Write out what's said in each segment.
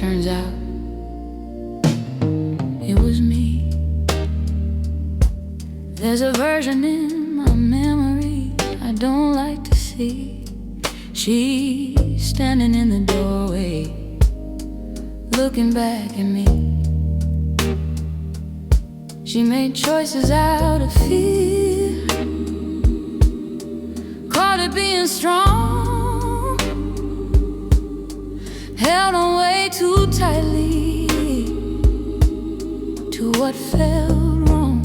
turns out it was me. There's a version in my memory I don't like to see. She's standing in the doorway, looking back at me. She made choices out of fear, called it being strong, held on way too tightly to what felt wrong.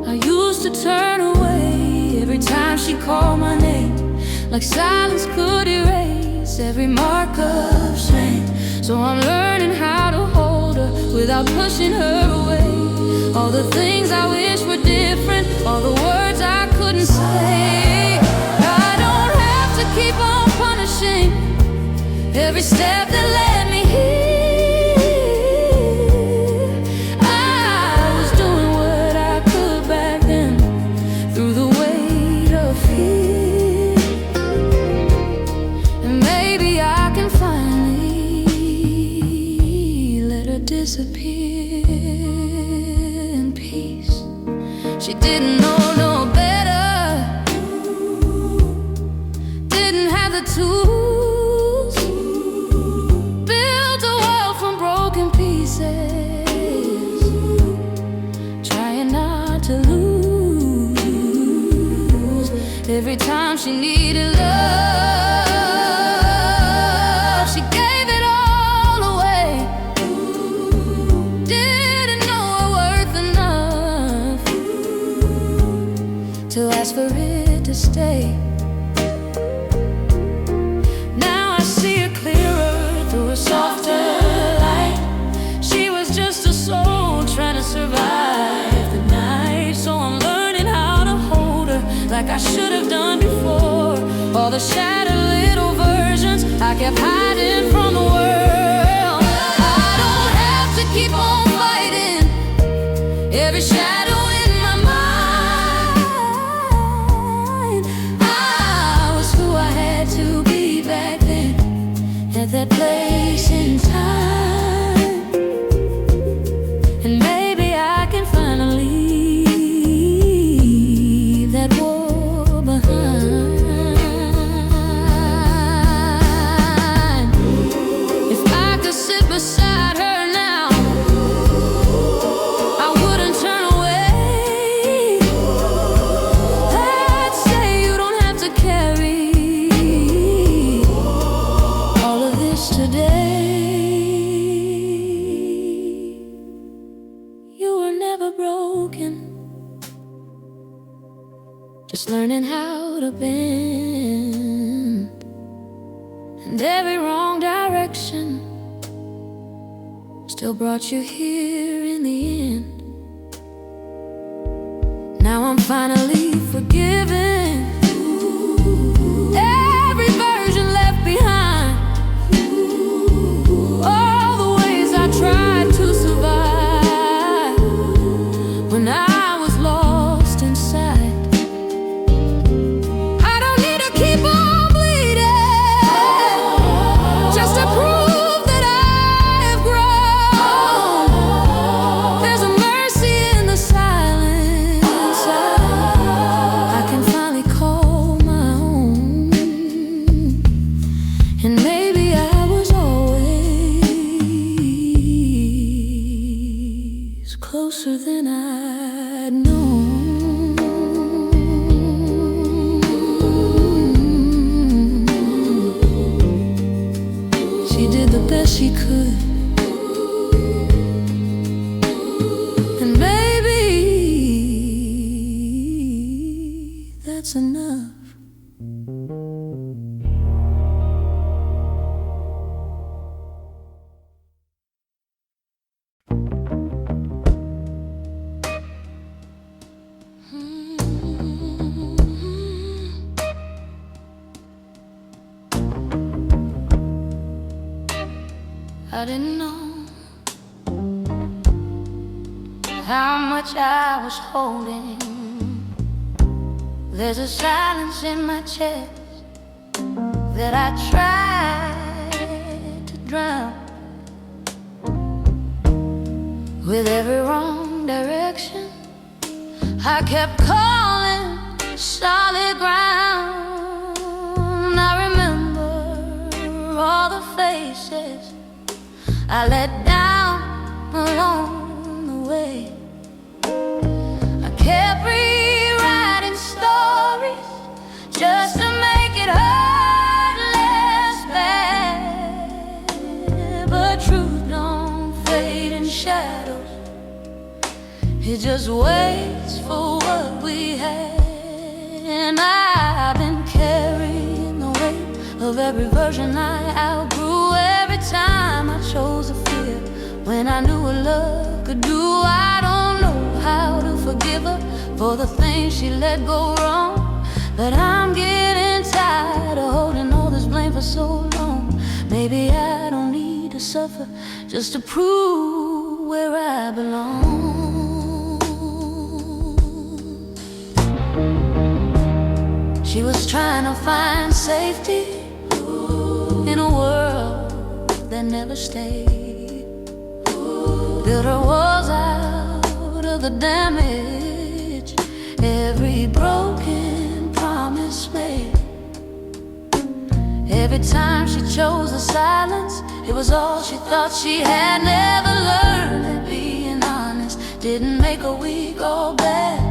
I used to turn away every time she called my name, like silence could erase every mark of shame. So I'm learning how to hold her without pushing her away. All the things I wish were different, all the words I couldn't say. I don't have to keep on punishing every step that led me here. I was doing what I could back then, through the weight of fear. And maybe I can finally let her disappear in peace. She didn't know no better, didn't have the tools, built a world from broken pieces, trying not to lose. Every time she needed love, she gave it all away. Didn't know her worth enough to ask for it to stay. Now I see her clearer through a softer light. She was just a soul trying to survive the night. So I'm learning how to hold her like I should have done before. All the shattered little versions I kept hiding from the world. I don't have to keep on fighting every shadow in my mind. I was who I had to be back then, at that place in time. And maybe I can finally leave that war behind. If I could sit beside her now, I wouldn't turn away. I'd say you don't have to carry all of this today. You were never broken, just learning how to bend. And every wrong direction still brought you here in the end. Now I'm finally forgiven every version left behind, all the ways I tried to survive when I was lost inside. I don't need to keep on bleeding just to prove that I have grown. There's a mercy in the silence I can finally call my own. And maybe I was always closer than I'd known. She did the best she could, and maybe that's enough. I didn't know how much I was holding. There's a silence in my chest that I tried drown. With every wrong direction, I kept calling solid ground. I remember all the faces I let down along the way. I kept rewriting stories just to make it hurt less bad. But truth don't fade in shadows, it just waits for what we had. And I've been carrying the weight of every version I outgrew. Every time I chose a fear when I knew what love could do. I don't know how to forgive her for the things she let go wrong, but I'm getting tired of holding all this blame for so long. Maybe I don't need to suffer just to prove where I belong. She was trying to find safety in a world that never stayed. Built her walls out of the damage, every broken promise made. Every time she chose the silence, it was all she thought she had. Never learned that being honest didn't make her weak or bad.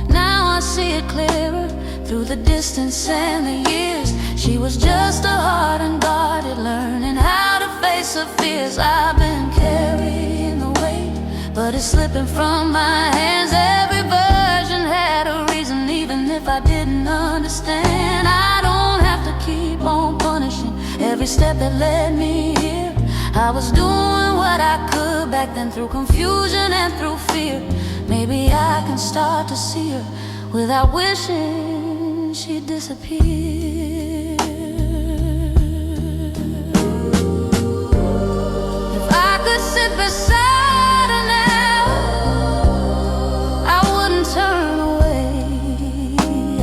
Now I see it clearer through the distance and the years. She was just a heart unguarded, learning how to face her fears. I've been carrying the weight, but it's slipping from my hands. Every version had a reason, even if I didn't understand. I don't have to keep on punishing every step that led me here. I was doing what I could back then, through confusion and through fear. Maybe I can start to see her without wishing she'd disappear. If I could sit beside her now, I wouldn't turn away.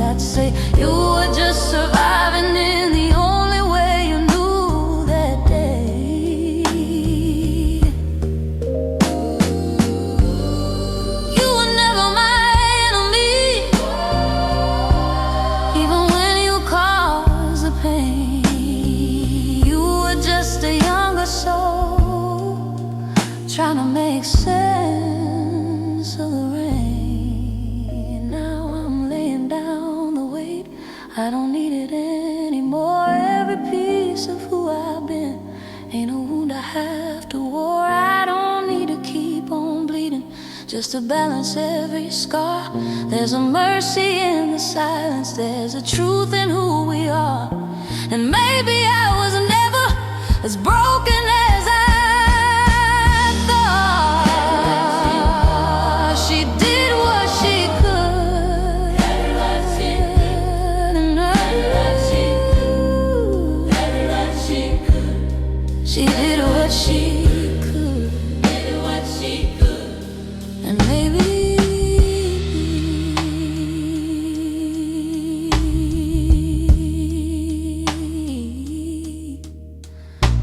I'd say you were just surviving in the only way you knew that day. You were never my enemy, even when you caused the pain. You were just a younger soul trying to make sense of the rain. Now I'm laying down the weight, I don't need it anymore. Every piece of who I've been ain't a wound I have to war. I don't need to keep on bleeding just to balance every scar. There's a mercy in the silence, there's a truth in who we are. And maybe I was never as broken as I thought. She did what she could, and she did what she could, and maybe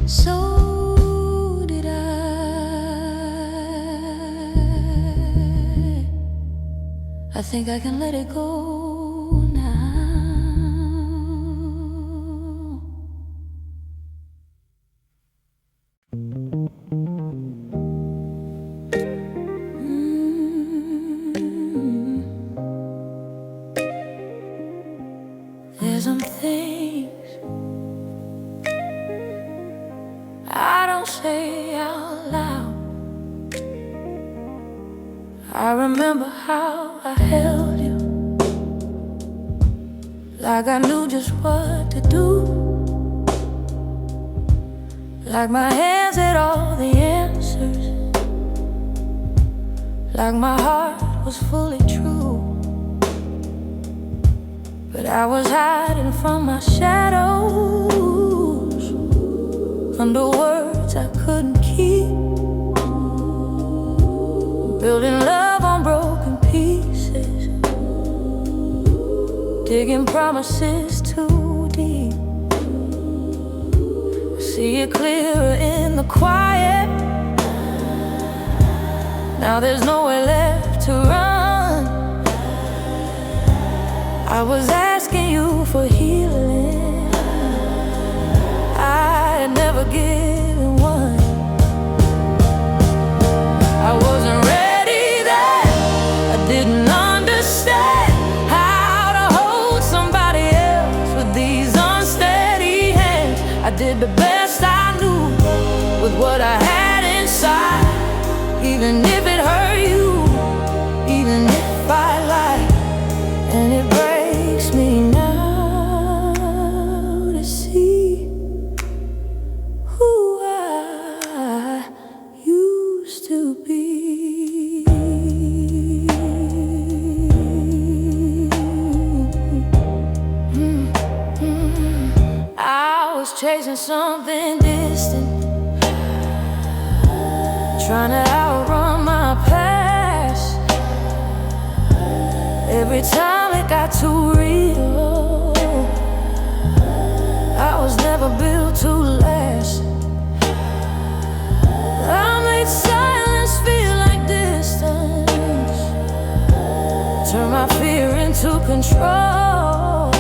so did I. I think I can let it go now. There's some things I don't say out loud. I remember how I held you, like I knew just what to do, like my hands had all the answers, like my heart was fully true. But I was hiding from my shadows, under words I couldn't keep, building love on broken pieces, digging promises too deep. see it clearer in the quiet. Now there's nowhere left to run. I was asking you for healing, I had never given one. I wasn't ready then, I didn't understand how to hold somebody else with these unsteady hands. I did the best I knew with what I had inside, even if it hurt you, even if I lied. And it breaks me now to see who I used to be. I was chasing something distant, trying to outrun my past. Every time it got too real, I was never built to last. I made silence feel like distance, turned my fear into control.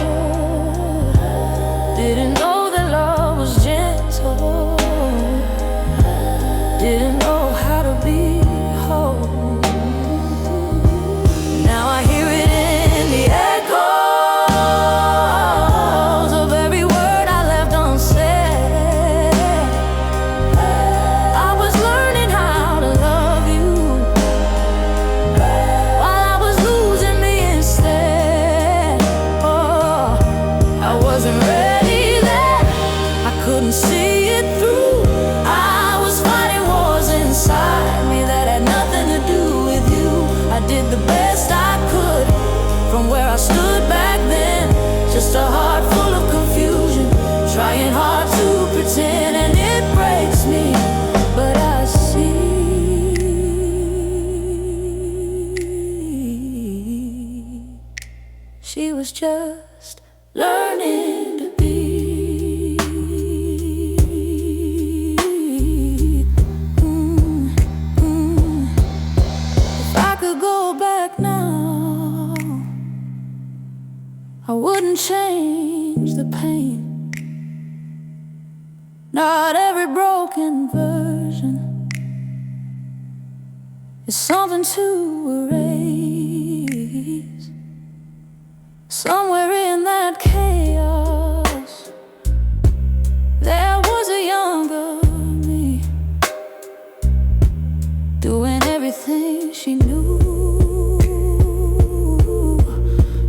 Didn't know that love was gentle, didn't know how to be whole. Now I hear it in the echoes of every word I left unsaid. I was learning how to love you while I was losing me instead. Oh, I wasn't ready then, I couldn't see it through. I was fighting wars inside me that had nothing to do with you. I did the best I could from where I stood back then, just a heart full of confusion, trying hard to pretend, and it breaks me, but I see she was just learning to be. If I could go back now, I wouldn't change the pain. Not every broken version is something to erase. Somewhere in that chaos, there was a younger me, doing everything she knew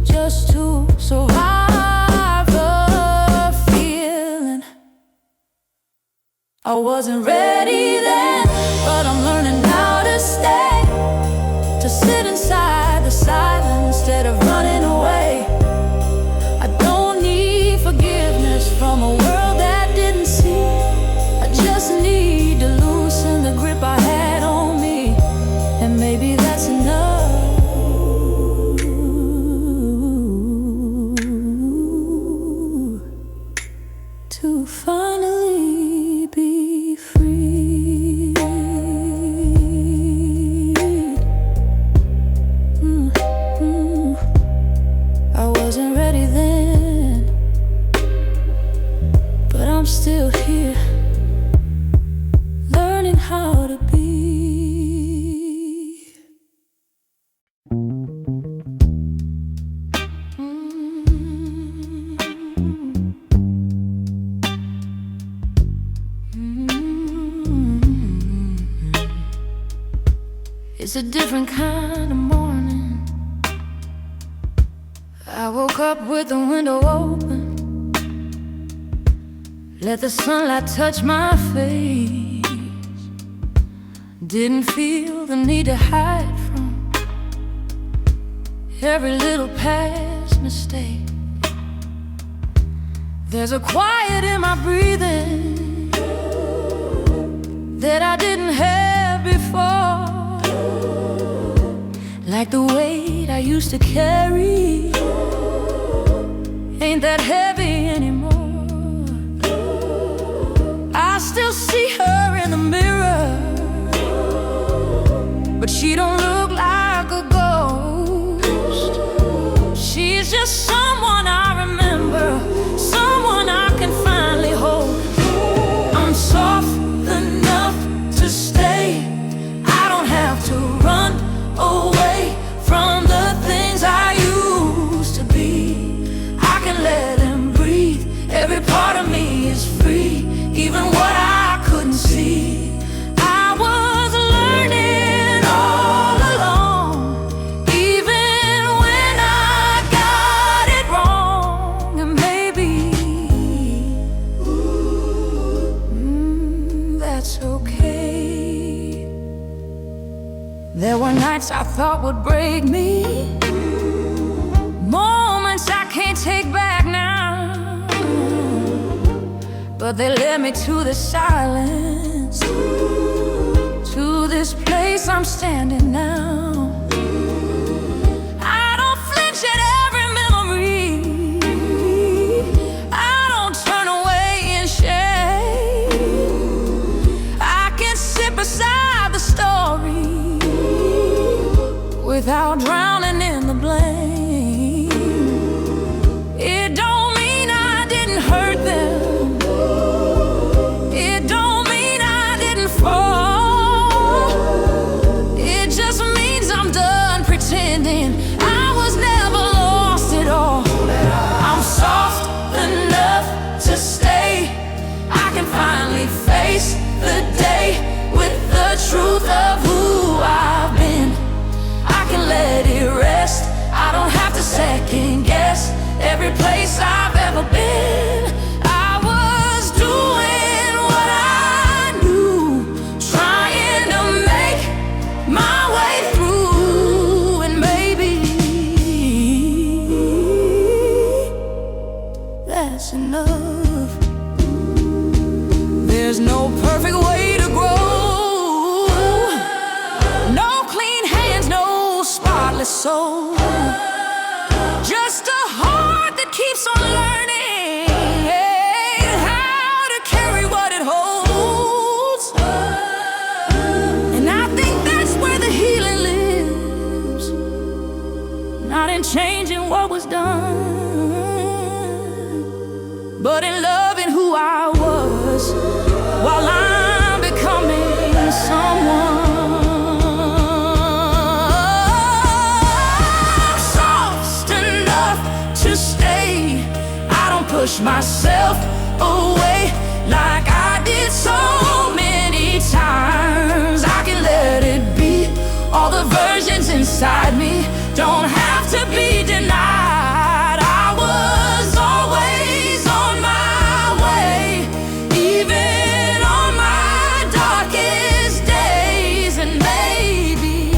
just to survive the feeling. I wasn't ready then, but I'm learning how to stay, to sit inside the silence instead of running away. I don't need forgiveness from a world that didn't see. I just need to loosen the grip I had on me, and maybe that's enough to finally be free. I wasn't ready then, but I'm still here, learning how to be. It's a different kind of morning. I woke up with the window open, let the sunlight touch my face. Didn't feel the need to hide from every little past mistake. There's a quiet in my breathing that I didn't have before, like the weight I used to carry ain't that heavy anymore. still see her in the mirror, but she don't look like a ghost. She's just someone I remember, someone I can finally hold. I'm soft enough to stay. I don't have to run away from the things I used to be. I can let them breathe. Every part of me is free, even what I couldn't see. I was learning all along, even when I got it wrong. And maybe that's okay. There were nights I thought would break me, moments I can't take back now, but they led me to the silence, to this place I'm standing now. I don't flinch at every memory, I don't turn away in shame. I can sit beside the story without drowning in the blame. It don't mean I didn't hurt them, it don't mean I didn't fall. It just means I'm done pretending I was never lost at all. I'm soft enough to stay. I can finally face the day with the truth of who I've been. I can let it rest. I don't have to second guess every place I've ever been. I was doing what I knew, trying to make my way through, and maybe that's enough. There's no perfect way to grow, no clean hands, no spotless soul, just a heart that keeps on learning how to carry what it holds. And I think that's where the healing lives, not in changing what was done, but in loving who I was while I'm becoming someone. Push myself away like I did so many times. I can let it be. All the versions inside me don't have to be denied. I was always on my way, even on my darkest days. And maybe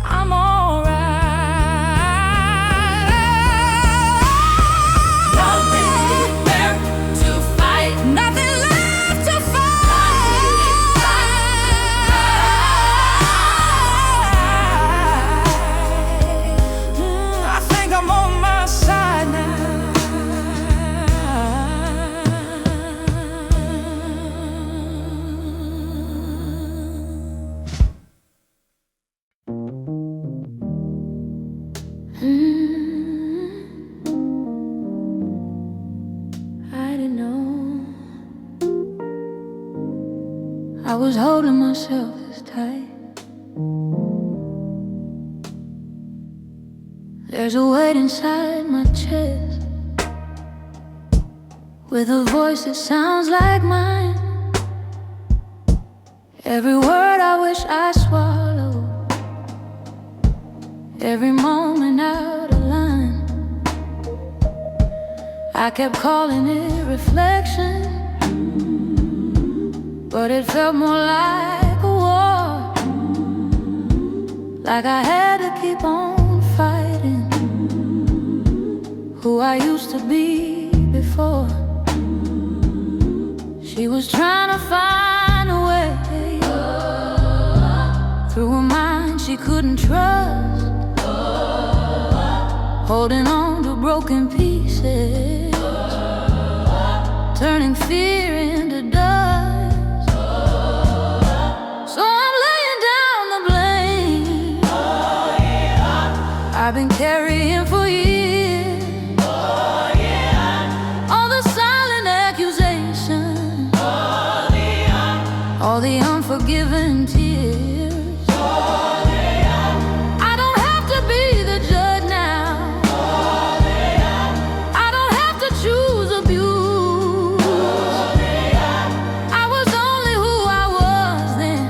I'm alright. I was holding myself this tight. There's a weight inside my chest, with a voice that sounds like mine. Every word I wish I swallowed, every moment out of line. I kept calling it reflection, but it felt more like a war, like I had to keep on fighting who I used to be before. She was trying to find a way through a mind she couldn't trust, holding on to broken pieces fear into dust. So I'm laying down the blame I've been carrying for years. All the silent accusations, all the unforgiven tears. I don't have to be the judge now. I don't have to choose abuse. I was only who I was then,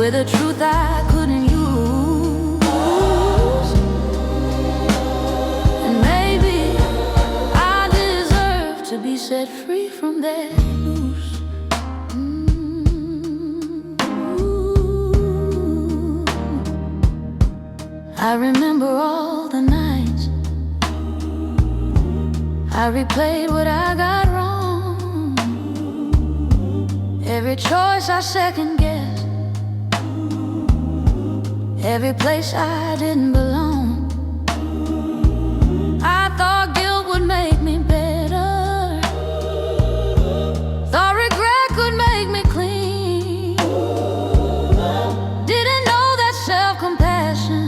with a truth I couldn't use. And maybe I deserve to be set free from that noose. I remember all the nights I replayed what I got wrong. Every choice I second-guessed, every place I didn't belong. I thought guilt would make me better, thought regret could make me clean. Didn't know that self-compassion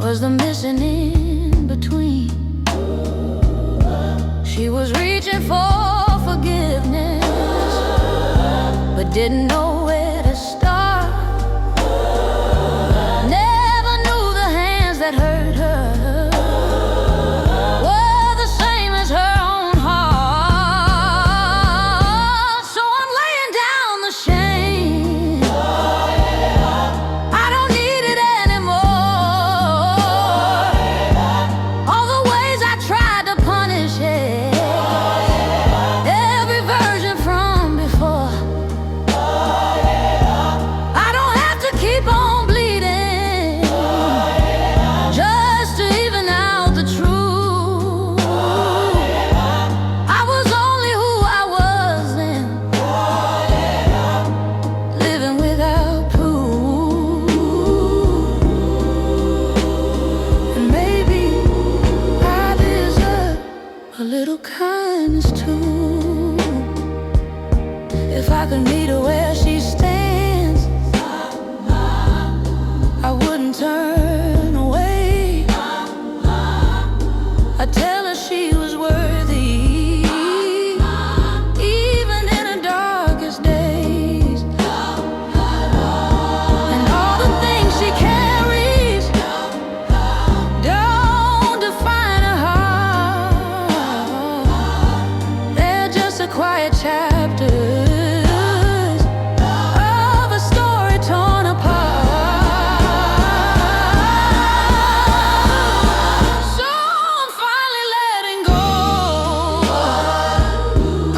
was the missing in between. She was reaching for forgiveness, but didn't know where to start. Never knew the hands that hurt her were the same as her own heart. So I'm laying down the shame. I don't need it anymore. All the ways I tried to punish it, every version from before. I don't have to keep on bleeding just to even out the truth. I was only who I was then, living without proof. And maybe I deserve a little kindness too. If I could meet her where she stands, I wouldn't turn away. I'd tell her she was worthy, even in her darkest days. And all the things she carries don't define her heart. They're just a quiet chapters of a story torn apart. So I'm finally letting go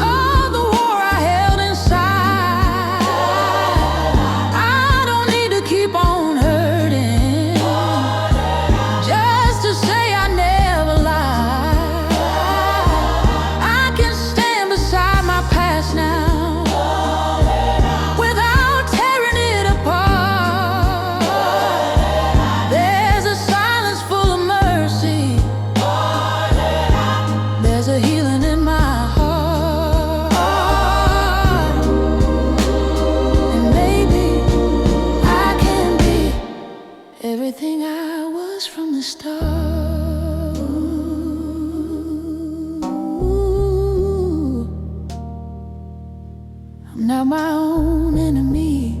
of the war I held inside. I don't need to keep on hurting just to say I never lied. I can stand beside my past now without tearing it apart. There's a silence full of mercy, there's a healing in my heart. And maybe I can be everything I was from the start. I'm not my own enemy,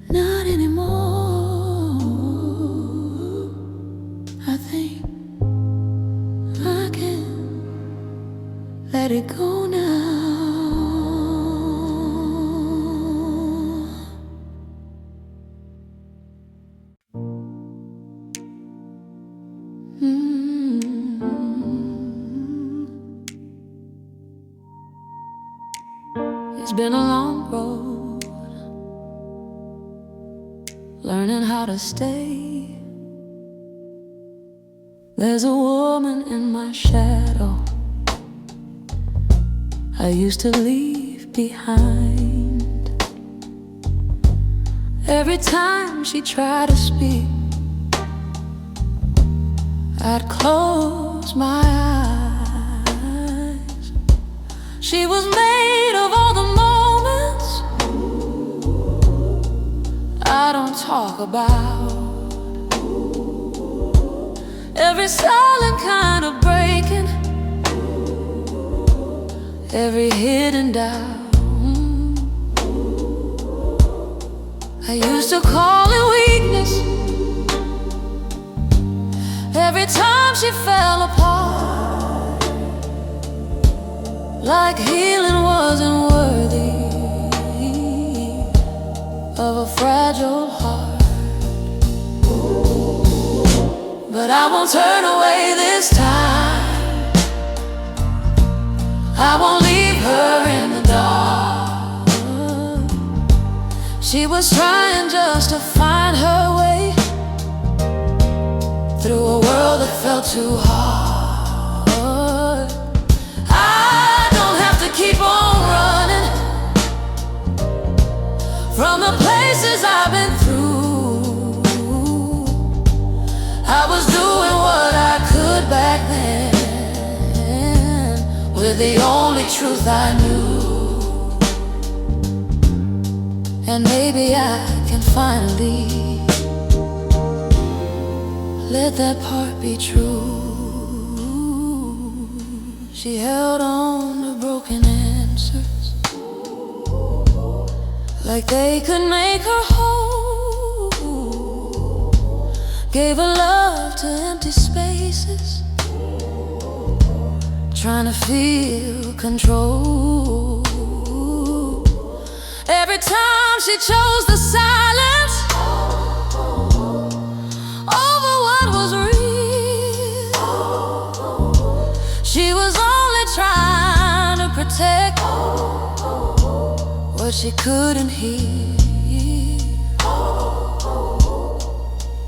not anymore. I think I can let it go now. It's been a long road, learning how to stay. There's a woman in my shadow I used to leave behind. Every time she tried to speak, I'd close my eyes. She was made of all the moments I don't talk about. Every silent kind of breaking, every hidden doubt. I used to call it weakness every time she fell apart, like healing wasn't worthy of a fragile heart. But I won't turn away this time. I won't leave her in the dark. She was trying just to find her way through a world that felt too hard. I don't have to keep on running from the places I've been through. I was doing what I could back then with the only truth I knew. And maybe I can finally let that part be true. She held on to broken answers like they could make her whole. Gave her love to empty spaces, trying to feel control. Every time she chose the silence over what was real, she was only trying to protect what she couldn't heal.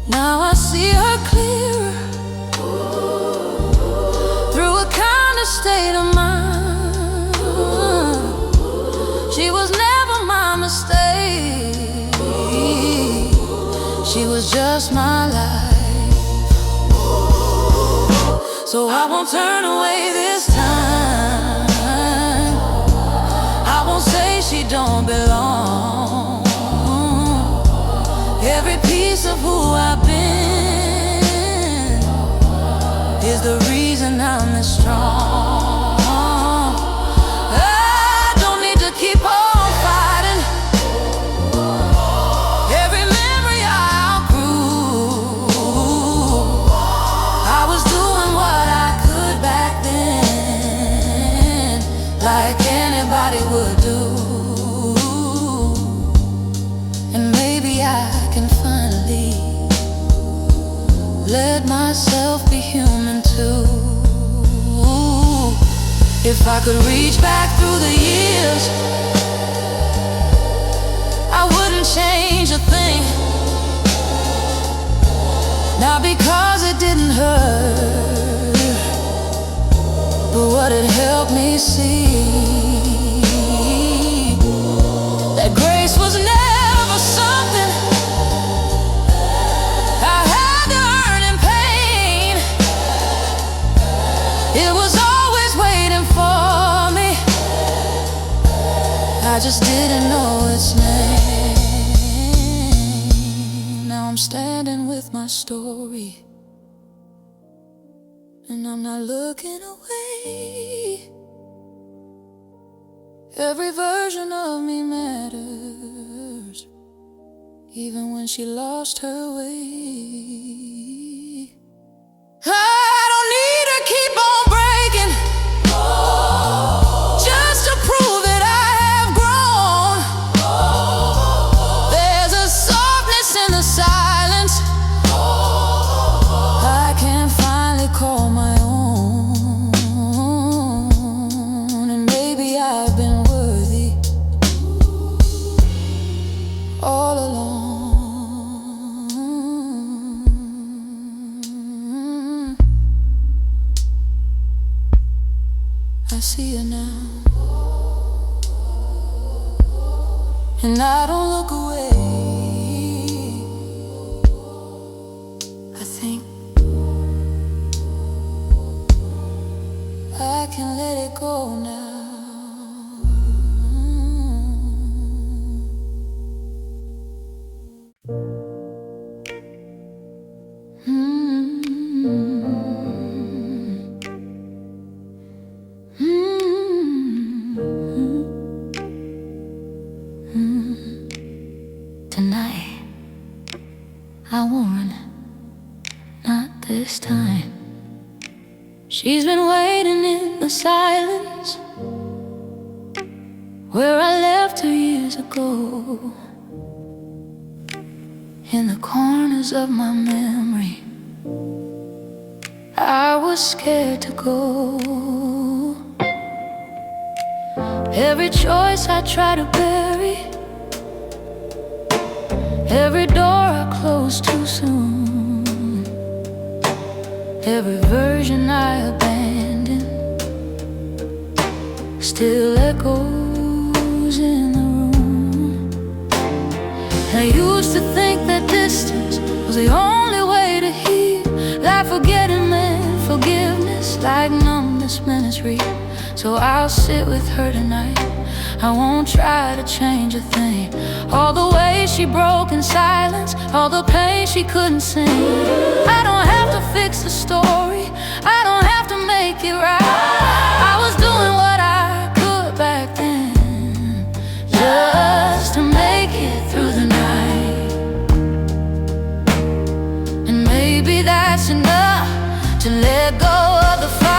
Now I see her clearer through a kind of state of mind. She was never my mistake, she was just my life. So I won't turn away this time. I won't say she don't belong. Every piece of who I've been is the reason I'm as strong. I don't need to keep on fighting every memory I outgrew. I was doing what I could back then, like anybody would do. And maybe I can finally let myself be human too. If I could reach back through the years, I wouldn't change a thing. Not because it didn't hurt, but what it helped me see, that grace was never something I had to earn in pain. It was always waiting for me, I just didn't know its name. Now I'm standing with my story, and I'm not looking away. Every version of me matters, even when she lost her way. I don't need to keep on breaking just to prove that I have grown. There's a softness in the silence I can finally call my own. And maybe I've been worthy all along. I see her now, and I don't look away. I think ago now. Tonight, I warn, not this time. She's been waiting in the silence where I left her years ago. In the corners of my memory, I was scared to go. Every choice I try to bury, every door I close too soon, every version I abandoned still echoes in the room. And I used to think that distance was the only way to heal, that forgetting meant forgiveness, like numbness meant it's real. So I'll sit with her tonight, I won't try to change a thing. All the ways she broke in silence, all the pain she couldn't sing. I don't have to fix the story, I don't have to make it right. I was doing what I could back then, just to make it through the night. And maybe that's enough to let go of the fire.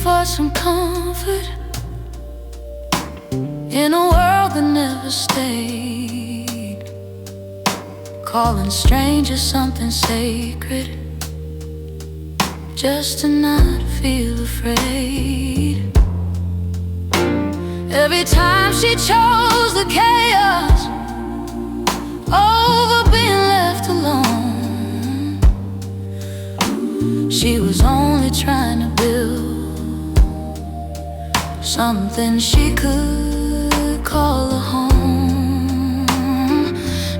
For some comfort in a world that never stayed, calling strangers something sacred, just to not feel afraid. Every time she chose the chaos over being left alone, she was only trying to build something she could call a home.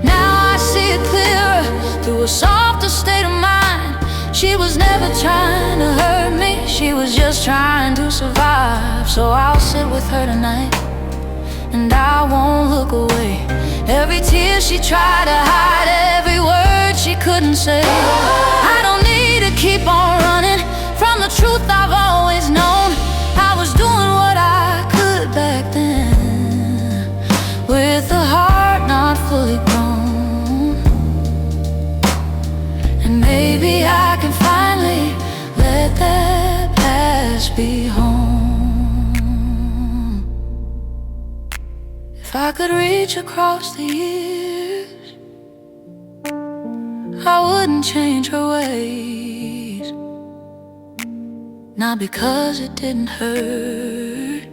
Now I see it clearer through a softer state of mind. She was never trying to hurt me, she was just trying to survive. So I'll sit with her tonight, and I won't look away. Every tear she tried to hide, every word she couldn't say. I don't need to keep on running from the truth I've always known. I was doing what I could back then, with a heart not fully grown. And maybe I can finally let that past be home. If I could reach across the years, I wouldn't change her ways. Not because it didn't hurt,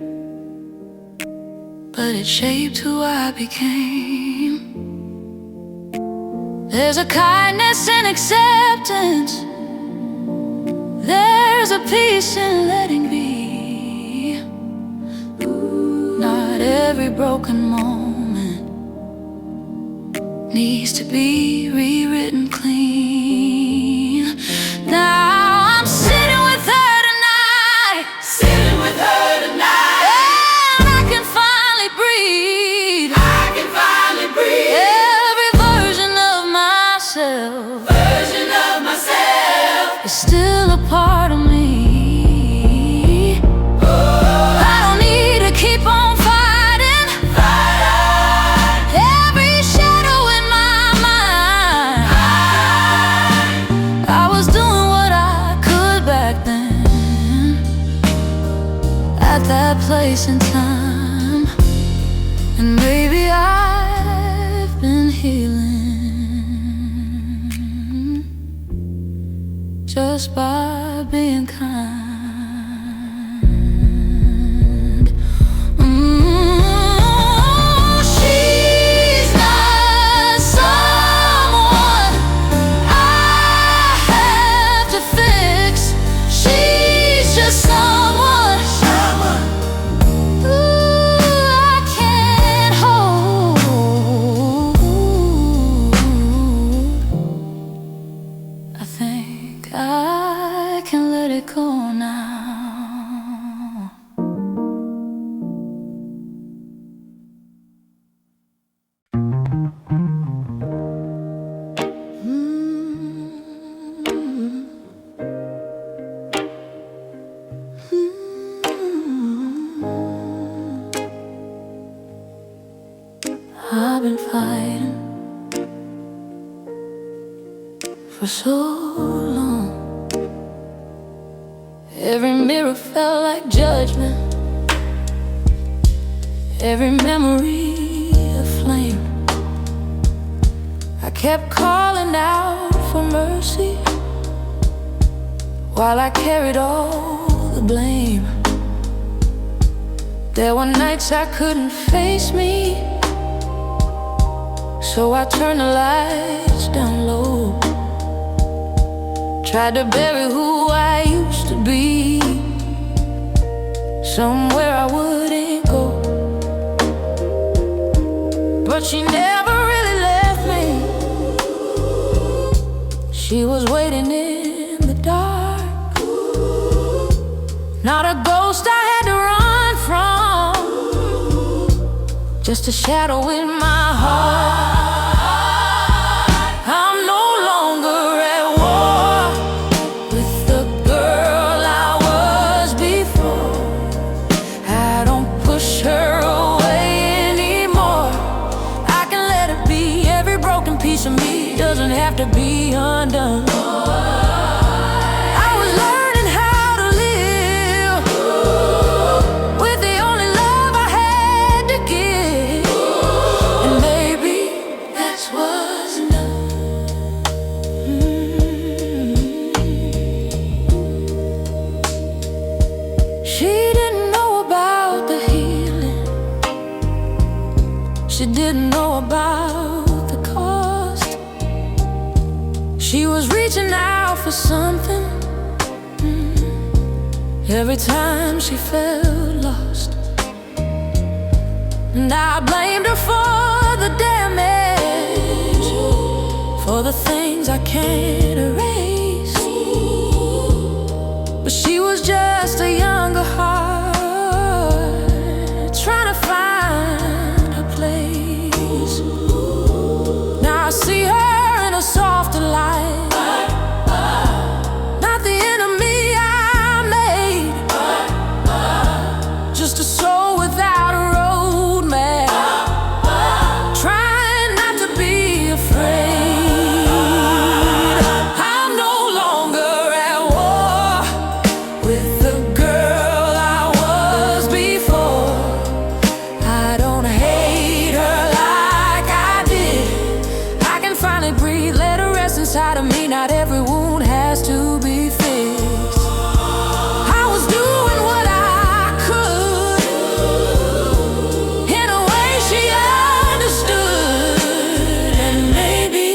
but it shaped who I became. There's a kindness in acceptance, there's a peace in letting be. Not every broken moment needs to be rewritten clean. Now I'm sitting with her, and I can finally breathe. Every version of myself is still a part of me. I don't need to keep on fighting every shadow in my mind. I was doing what I could back then, at that place in time. And maybe I've been healing just by being kind. She's not someone I have I've been fighting for so long. Every mirror felt like judgment, every memory a flame. I kept calling out for mercy while I carried all the blame. There were nights I couldn't face me, so I turned the lights down low. Tried to bury who I used to be, somewhere I wouldn't go. But she never really left me. She was waiting in the dark, not a ghost I had to run from, just a shadow in my heart. Doesn't have to be undone. I was learning how to live with the only love I had to give, and maybe that's what's enough. She didn't know about the healing. She didn't know about. She was reaching out for something every time she felt lost, and I blamed her for the damage, for the things I can't erase. But she was just a younger heart trying to find her place. Now I see her in a softer light, not the enemy I made, just a soul without a roadmap, trying not to be afraid. I'm no longer at war with the girl I was before. I don't hate her like I did. I can finally breathe, let her rest inside of me. Not every wound has to be fixed. I was doing what I could in a way she understood, and maybe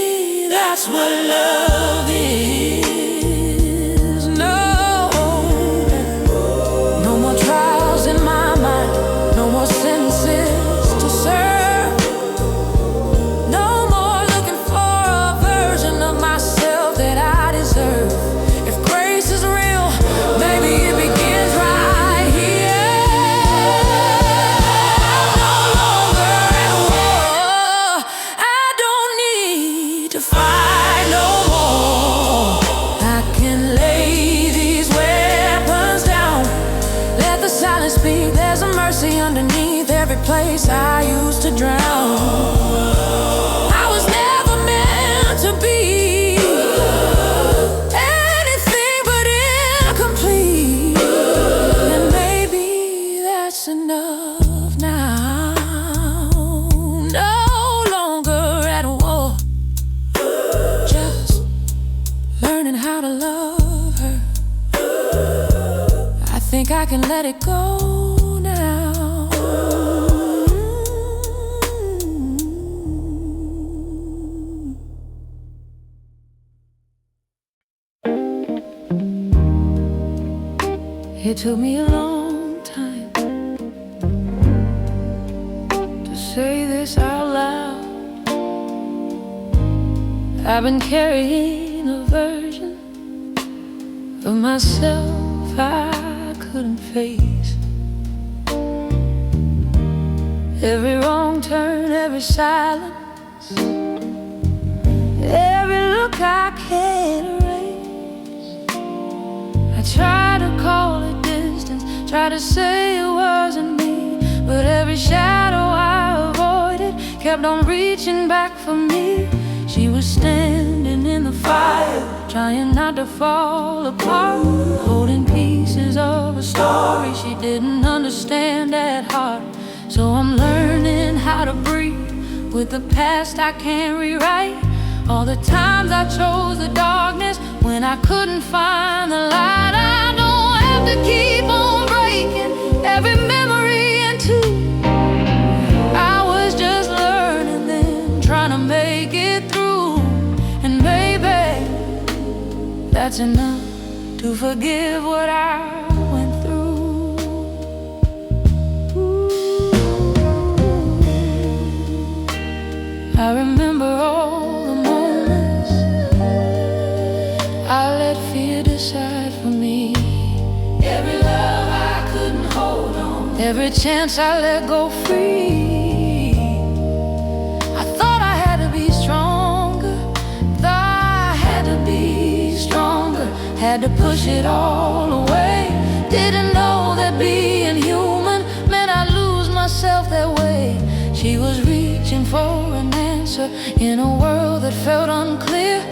that's what love is. No, no more trials in my mind, no more sentences to serve, no more looking for a version of myself that I deserve. If grace is real, maybe it begins right here. I'm no longer at war. I don't need to fight no more. I can lay these weapons down, let the silence speak. There's a mercy underneath every place I used to drown. I was never meant to be anything but incomplete, and maybe that's enough now. No longer at war, just learning how to love her. I think I can let it go now. It took me a long time to say this out loud. I've been carrying a version of myself I couldn't face. Every wrong turn, every silence, to say it wasn't me, but every shadow I avoided kept on reaching back for me. She was standing in the fire, trying not to fall apart, holding pieces of a story she didn't understand at heart. So I'm learning how to breathe with the past I can't rewrite. All the times I chose the darkness when I couldn't find the light. I don't have to keep on breaking every memory in two. I was just learning then, trying to make it through. And maybe that's enough to forgive what I went through. I remember all the moments I let fear decide for me. Every love I couldn't hold on, every chance I let go free. I thought I had to be stronger, thought I had to be stronger, had to push it all away. Didn't know that being human meant I'd lose myself that way. She was reaching for an answer in a world that felt unclear.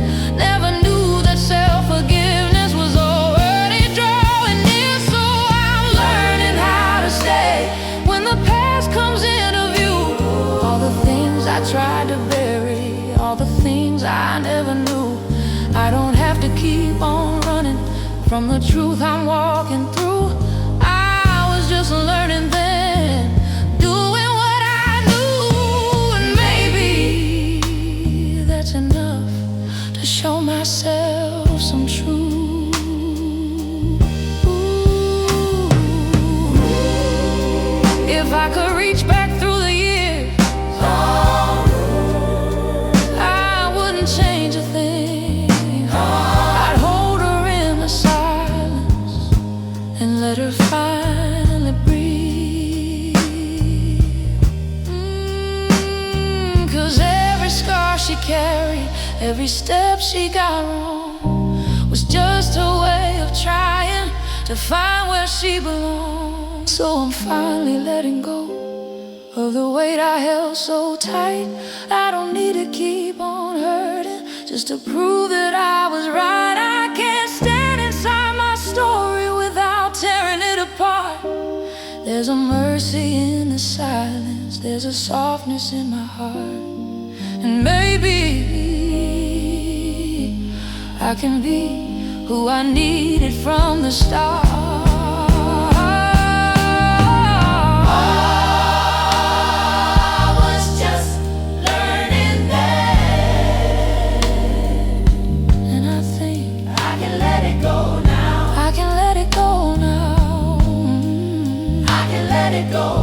Never knew that self-forgiveness was already drawing near. So I'm learning how to stay when the past comes into view. All the things I tried to bury, all the things I never knew. I don't have to keep on running from the truth I'm walking through. I was just learning then, doing what I knew. And maybe that's enough to show myself some truth. If I could reach back through the years, I wouldn't change a thing. I'd hold her in the silence and let her finally breathe. 'Cause every scar she carried, every step she got wrong, was just her way of trying to find where she belongs. So I'm finally letting go of the weight I held so tight. I don't need to keep on hurting just to prove that I was right. I can't stand inside my story without tearing it apart. There's a mercy in the silence, there's a softness in my heart. And maybe I can be who I needed from the start. Go.